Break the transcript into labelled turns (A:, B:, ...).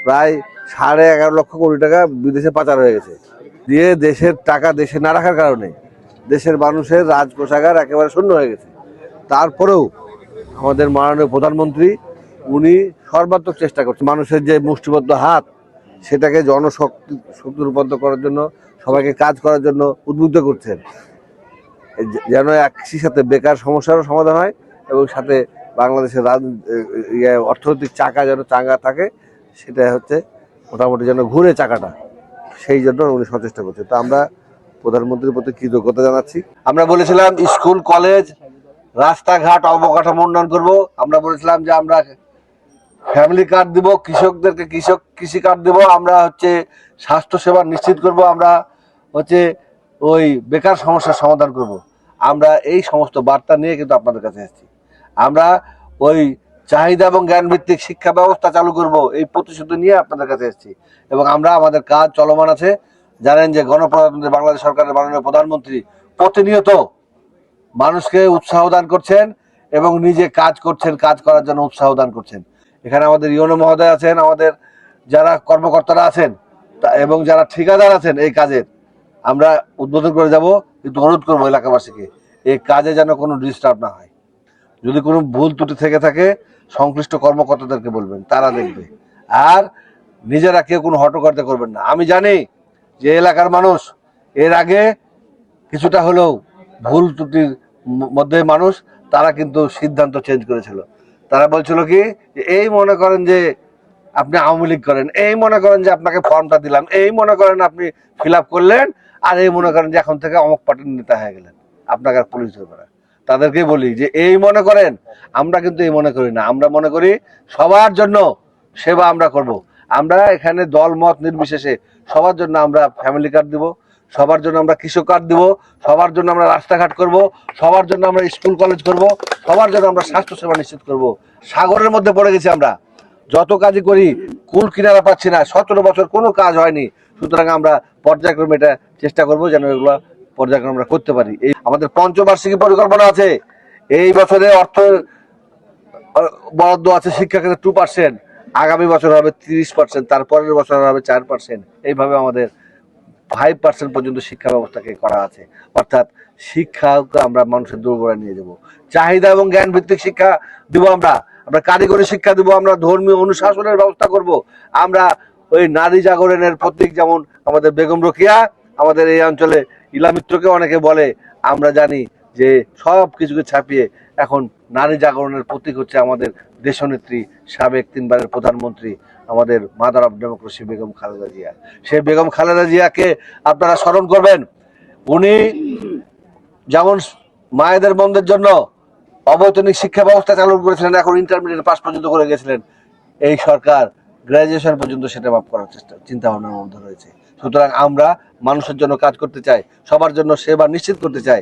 A: প্রায় 11.5 লক্ষ কোটি টাকা বিদেশে পাচার হয়ে গেছে। দিয়ে দেশের টাকা দেশে না রাখার কারণে দেশের মানুষের রাজকোষাগার একেবারে শূন্য হয়ে গেছে। তারপরেও আমাদের মাননীয় প্রধানমন্ত্রী উনি সর্বাত্মক চেষ্টা করছেন মানুষের যে মুষ্টিবদ্ধ হাত সেটাকে জনশক্তি রূপান্তর করার জন্য, সবাইকে কাজ করার জন্য উদ্বুদ্ধ করছেন, যেন একই সাথে বেকার সমস্যারও সমাধান হয় এবং সাথে বাংলাদেশের অর্থনৈতিক চাকা যেন চাঙ্গা থাকে, সেটা হচ্ছে মোটামুটি যেন ঘুরে চাকাটা, সেই জন্য উনি সচেষ্টা করছেন। তো আমরা প্রধানমন্ত্রীর প্রতি কৃতজ্ঞতা জানাচ্ছি। আমরা বলেছিলাম স্কুল কলেজ রাস্তাঘাট অবকাঠামো উন্নয়ন করব। আমরা বলেছিলাম যে আমরা ফ্যামিলি কার্ড দিব, কৃষকদেরকে কৃষি কার্ড দেব, আমরা হচ্ছে স্বাস্থ্যসেবা নিশ্চিত করব, আমরা হচ্ছে ওই বেকার সমস্যার সমাধান করব। আমরা এই সমস্ত বার্তা নিয়ে কিন্তু আপনাদের কাছে এসেছি। আমরা ওই চাহিদা এবং জ্ঞান ভিত্তিক শিক্ষা ব্যবস্থা চালু করব, এই প্রতিশ্রুতি নিয়ে আপনাদের কাছে এসেছি। এবং আমরা আমাদের কাজ চলমান আছে। জানেন যে গণপ্রজাতন্ত্রী বাংলাদেশ সরকারের মাননীয় প্রধানমন্ত্রী প্রতিনিয়ত মানুষকে উৎসাহ দান করছেন এবং নিজে কাজ করছেন, কাজ করার জন্য উৎসাহ দান করছেন। এখানে আমাদের ইউনো মহোদয় আছেন, আমাদের যারা কর্মকর্তারা আছেন এবং যারা ঠিকাদার আছেন এই কাজের, আমরা উদ্বোধন করে যাব। কিন্তু অনুরোধ করবো এলাকাবাসীকে এই কাজে যেন কোনো ডিস্টার্ব না হয়। যদি কোনো ভুল ত্রুটি থেকে থাকে সংশ্লিষ্ট কর্মকর্তাদেরকে বলবেন, তারা দেখবে। আর নিজেরা কেউ কোনো হটকারিতা করবেন না। আমি জানি যে এলাকার মানুষ এর আগে কিছুটা হলেও ভুল ত্রুটির মধ্যে মানুষ, তারা কিন্তু সিদ্ধান্ত চেঞ্জ করেছিল। তারা বলছিল কি, এই মনে করেন যে আপনি আওয়ামী লীগ করেন, এই মনে করেন যে আপনাকে ফর্মটা দিলাম, এই মনে করেন আপনি ফিল আপ করলেন, আর এই মনে করেন যে এখন থেকে অমুক পার্টির নেতা হয়ে গেলেন, আপনাকে আর পুলিশ ধরবে না। তাদেরকে বলি যে এই মনে করেন, আমরা কিন্তু এই মনে করি না। আমরা মনে করি সবার জন্য সেবা আমরা করব। আমরা এখানে দল মত নির্বিশেষে সবার জন্য আমরা ফ্যামিলি কার্ড দিব, সবার জন্য আমরা কৃষক কার্ড দিব, সবার জন্য আমরা রাস্তাঘাট করব, সবার জন্য আমরা স্কুল কলেজ করব, সবার জন্য আমরা স্বাস্থ্যসেবা নিশ্চিত করব। সাগরের মধ্যে পড়ে গেছি আমরা, যত কাজই করি কুল কিনারা পাচ্ছি না, 17 বছর কোনো কাজ হয়নি। সুতরাং আমরা পর্যায়ক্রমে এটা চেষ্টা করব যেন এগুলো পর্যায়ক্রমে আমরা করতে পারি। এই আমাদের পঞ্চবার্ষিকী পরিকল্পনা আছে। এই বছরে অর্থ বরাদ্দ আছে শিক্ষাক্ষেত্রে 2%, আগামী বছর হবে 30%, তারপরের বছর হবে 4%। এইভাবে আমাদের 5% পর্যন্ত শিক্ষা ব্যবস্থাকে করা আছে। অর্থাৎ শিক্ষাকে আমরা মানুষের দোরগোড়ায় নিয়ে যাব। চাহিদা এবং জ্ঞান ভিত্তিক শিক্ষা দিব, আমরা কারিগরি শিক্ষা দিব, আমরা ধর্মীয় অনুশাসনের ব্যবস্থা করব। আমরা ওই নারী জাগরণের প্রতীক, যেমন আমাদের বেগম রোকেয়া, আমাদের এই অঞ্চলে ইলামিত্রকে অনেকে বলে, আমরা জানি যে সব কিছুকে ছাপিয়ে এখন নারী জাগরণের প্রতীক হচ্ছে আমাদের দেশনেত্রী, সাবেক 3 বারের প্রধানমন্ত্রী, আমাদের mother of democracy Begum Khaleda Zia. সেই বেগম খালেদা জিয়াকে আপনারা স্মরণ করবেন। উনি যেমন মায়েদের বন্ধের জন্য অবৈতনিক শিক্ষা ব্যবস্থা চালু করেছিলেন, এখন ইন্টারমিডিয়েট পাস পর্যন্ত করে গেছিলেন। এই সরকার গ্রাজুয়েশন পর্যন্ত সেটা মাফ করার চিন্তা ভাবনার মধ্যে রয়েছে। সুতরাং আমরা মানুষের জন্য কাজ করতে চাই, সবার জন্য সেবা নিশ্চিত করতে চাই।